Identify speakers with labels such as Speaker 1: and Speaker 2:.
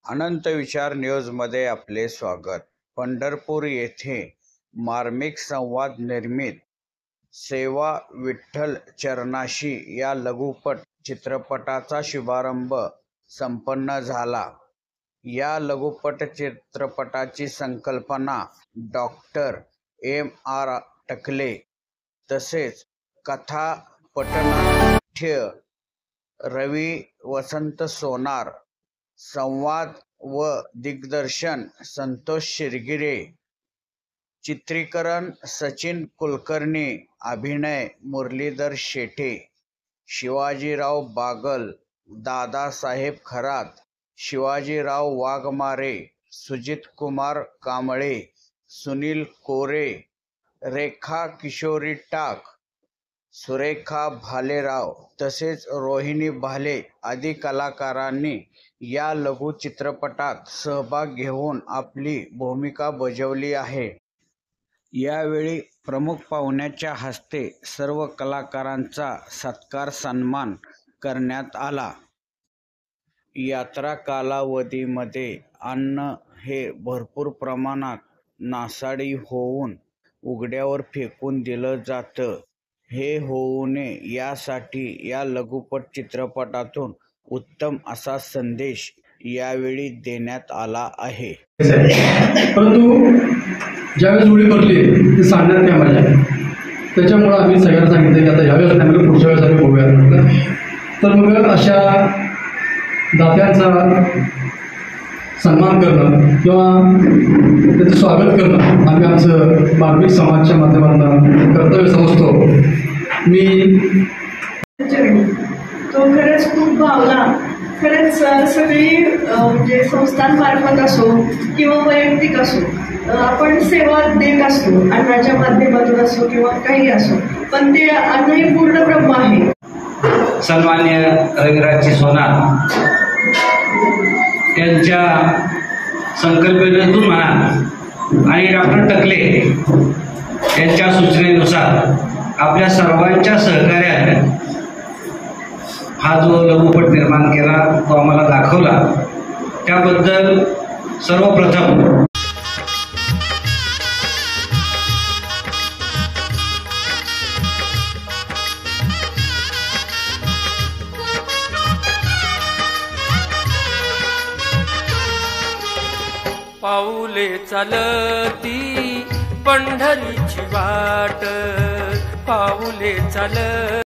Speaker 1: अनंत विचार न्यूजमध्ये आपले स्वागत। पंढरपूर येथे मार्मिक संवाद निर्मित सेवा विठ्ठल चरणाशी या लघुपट चित्रपटाचा शुभारंभ संपन्न झाला। या लघुपट चित्रपटाची संकल्पना डॉक्टर M.R. टकले तसेच कथा पटनाट्य रवी वसंत सोनार, संवाद व दिग्दर्शन संतोष शिरगिरे, चित्रीकरण सचिन कुलकर्णी, अभिनय मुरलीधर शेटे, शिवाजीराव बागल, दादासाहेब खरात, शिवाजीराव वाघमारे, सुजित कुमार कांबळे, सुनील कोरे, रेखा किशोरी टाक, सुरेखा भालेराव तसेच रोहिणी भाले आदी कलाकारांनी या लघु चित्रपटात सहभाग घेऊन आपली भूमिका बजावली आहे। यावेळी प्रमुख पाहुण्याच्या हस्ते सर्व कलाकारांचा सत्कार सन्मान करण्यात आला। यात्रा कालावधीमध्ये अन्न हे भरपूर प्रमाणात नासाडी होऊन उघड्यावर फेकून दिलं जातं। हे होऊ नये यासाठी या लघुपट चित्रपटातून उत्तम असा संदेश यावेळी देण्यात आला आहे।
Speaker 2: परंतु ज्यावेळेस उडी भरली ते सांगण्यात काय मजा आहे, त्याच्यामुळे आम्ही सगळ्यांना सांगितलं की आता यावेळेस नाही पुढच्या वेळेस आम्ही बघूया। तर मग अशा दात्यांचा सन्मान करणं किंवा त्याचं स्वागत करणं आम्ही आमचं मार्मिक समाजच्या माध्यमातून कर्तव्य समजतो। मी
Speaker 3: तो खरंच खूप भावला। खरंच सगळी म्हणजे संस्थांमार्फत असो किंवा वैयक्तिक असो आपण सेवा देत असतो, अन्नाच्या माध्यमातून असो किंवा काही असो, पण ते अन्न हे पूर्ण ब्रह्म आहे।
Speaker 4: सन्मान्य रविराजची सोनार त्यांच्या संकल्पनेतून म्हणा आणि डॉक्टर टकले यांच्या सूचनेनुसार आपल्या सर्वांच्या सहकार्याने हा जो लघुपट निर्माण केला तो आम्हाला दाखवला, त्याबद्दल सर्वप्रथम
Speaker 5: पाऊले चालती पंढरीची वाट, पाऊले चालती